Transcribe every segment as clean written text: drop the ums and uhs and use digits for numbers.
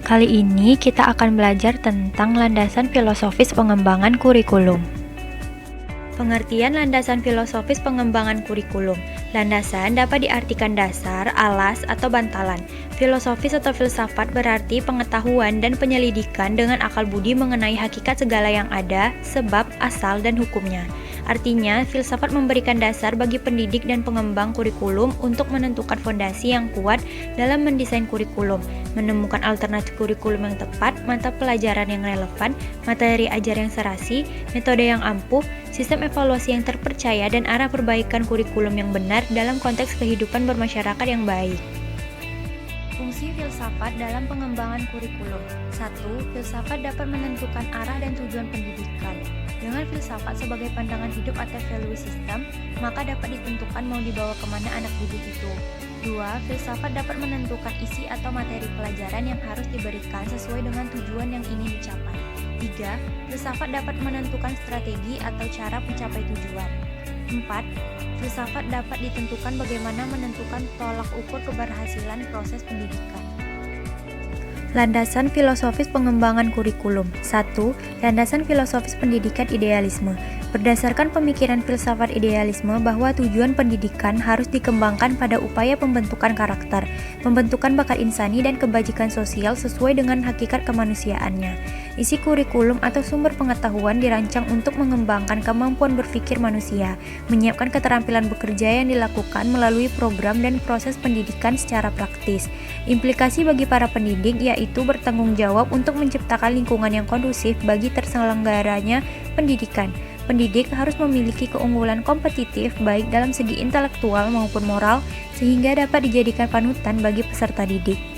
Kali ini kita akan belajar tentang landasan filosofis pengembangan kurikulum. Pengertian landasan filosofis pengembangan kurikulum. Landasan dapat diartikan dasar, alas, atau bantalan. Filosofis atau filsafat berarti pengetahuan dan penyelidikan dengan akal budi mengenai hakikat segala yang ada, sebab, asal, dan hukumnya. Artinya, filsafat memberikan dasar bagi pendidik dan pengembang kurikulum untuk menentukan fondasi yang kuat dalam mendesain kurikulum, menemukan alternatif kurikulum yang tepat, mata pelajaran yang relevan, materi ajar yang serasi, metode yang ampuh, sistem evaluasi yang terpercaya, dan arah perbaikan kurikulum yang benar dalam konteks kehidupan bermasyarakat yang baik. Fungsi filsafat dalam pengembangan kurikulum. 1. Filsafat dapat menentukan arah dan tujuan pendidikan. Dengan filsafat sebagai pandangan hidup atau value system, maka dapat ditentukan mau dibawa kemana anak didik itu. 2. Filsafat dapat menentukan isi atau materi pelajaran yang harus diberikan sesuai dengan tujuan yang ingin dicapai. 3. Filsafat dapat menentukan strategi atau cara mencapai tujuan. 4. Filsafat dapat ditentukan bagaimana menentukan tolak ukur keberhasilan proses pendidikan. Landasan filosofis pengembangan kurikulum. 1. Landasan filosofis pendidikan idealisme. Berdasarkan pemikiran filsafat idealisme bahwa tujuan pendidikan harus dikembangkan pada upaya pembentukan karakter, pembentukan bakat insani dan kebajikan sosial sesuai dengan hakikat kemanusiaannya. Isi kurikulum atau sumber pengetahuan dirancang untuk mengembangkan kemampuan berpikir manusia, menyiapkan keterampilan bekerja yang dilakukan melalui program dan proses pendidikan secara praktis. Implikasi bagi para pendidik yaitu bertanggung jawab untuk menciptakan lingkungan yang kondusif bagi terselenggaranya pendidikan. Pendidik harus memiliki keunggulan kompetitif baik dalam segi intelektual maupun moral sehingga dapat dijadikan panutan bagi peserta didik.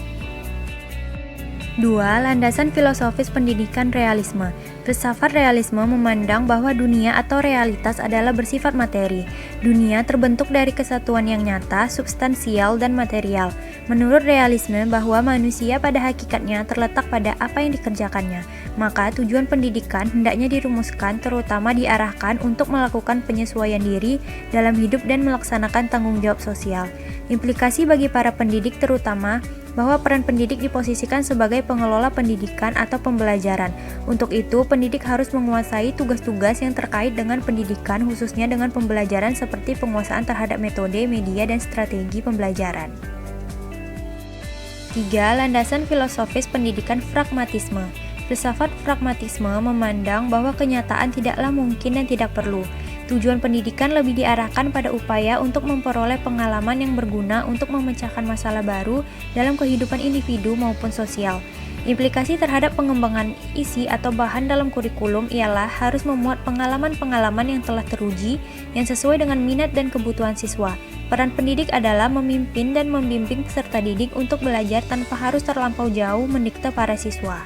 2. Landasan filosofis pendidikan realisme. Filsafat realisme memandang bahwa dunia atau realitas adalah bersifat materi. Dunia terbentuk dari kesatuan yang nyata, substansial, dan material. Menurut realisme bahwa manusia pada hakikatnya terletak pada apa yang dikerjakannya. Maka tujuan pendidikan hendaknya dirumuskan terutama diarahkan untuk melakukan penyesuaian diri dalam hidup dan melaksanakan tanggung jawab sosial. Implikasi bagi para pendidik terutama bahwa peran pendidik diposisikan sebagai pengelola pendidikan atau pembelajaran. Untuk itu, pendidik harus menguasai tugas-tugas yang terkait dengan pendidikan, khususnya dengan pembelajaran seperti penguasaan terhadap metode, media, dan strategi pembelajaran. 3. Landasan filosofis pendidikan pragmatisme. Filsafat pragmatisme memandang bahwa kenyataan tidaklah mungkin dan tidak perlu. Tujuan pendidikan lebih diarahkan pada upaya untuk memperoleh pengalaman yang berguna untuk memecahkan masalah baru dalam kehidupan individu maupun sosial. Implikasi terhadap pengembangan isi atau bahan dalam kurikulum ialah harus memuat pengalaman-pengalaman yang telah teruji yang sesuai dengan minat dan kebutuhan siswa. Peran pendidik adalah memimpin dan membimbing peserta didik untuk belajar tanpa harus terlampau jauh mendikte para siswa.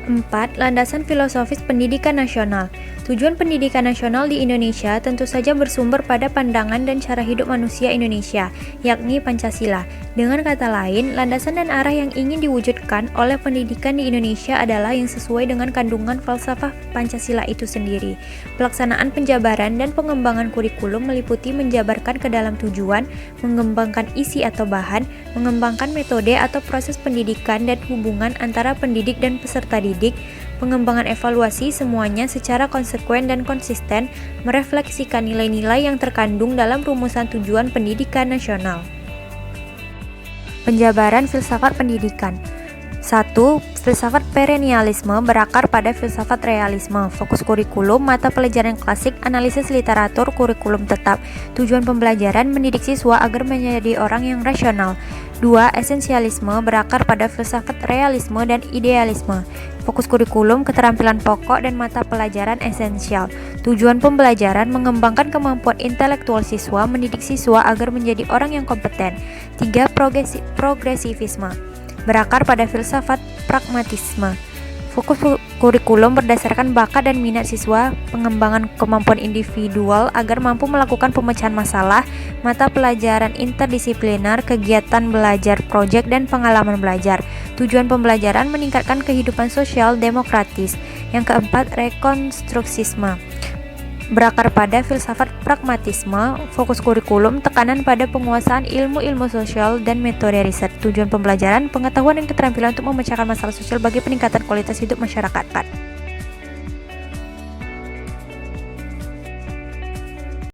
4. Landasan filosofis pendidikan nasional. Tujuan pendidikan nasional di Indonesia tentu saja bersumber pada pandangan dan cara hidup manusia Indonesia, yakni Pancasila. Dengan kata lain, landasan dan arah yang ingin diwujudkan oleh pendidikan di Indonesia adalah yang sesuai dengan kandungan falsafah Pancasila itu sendiri. Pelaksanaan penjabaran dan pengembangan kurikulum meliputi menjabarkan ke dalam tujuan, mengembangkan isi atau bahan, mengembangkan metode atau proses pendidikan dan hubungan antara pendidik dan peserta didik, pengembangan evaluasi semuanya secara konsekuen dan konsisten merefleksikan nilai-nilai yang terkandung dalam rumusan tujuan pendidikan nasional. Penjabaran filsafat pendidikan. 1. Filsafat perennialisme berakar pada filsafat realisme. Fokus kurikulum, mata pelajaran klasik, analisis literatur, kurikulum tetap. Tujuan pembelajaran mendidik siswa agar menjadi orang yang rasional. 2. Esensialisme berakar pada filsafat realisme dan idealisme. Fokus kurikulum, keterampilan pokok, dan mata pelajaran esensial. Tujuan pembelajaran mengembangkan kemampuan intelektual siswa, mendidik siswa agar menjadi orang yang kompeten. 3. Progresivisme berakar pada filsafat pragmatisme. Fokus kurikulum berdasarkan bakat dan minat siswa, pengembangan kemampuan individual agar mampu melakukan pemecahan masalah, mata pelajaran interdisipliner, kegiatan belajar, proyek, dan pengalaman belajar. Tujuan pembelajaran meningkatkan kehidupan sosial demokratis. Yang keempat, rekonstruksisme berakar pada filsafat pragmatisme, fokus kurikulum, tekanan pada penguasaan ilmu-ilmu sosial, dan metode riset. Tujuan pembelajaran, pengetahuan dan keterampilan untuk memecahkan masalah sosial bagi peningkatan kualitas hidup masyarakat.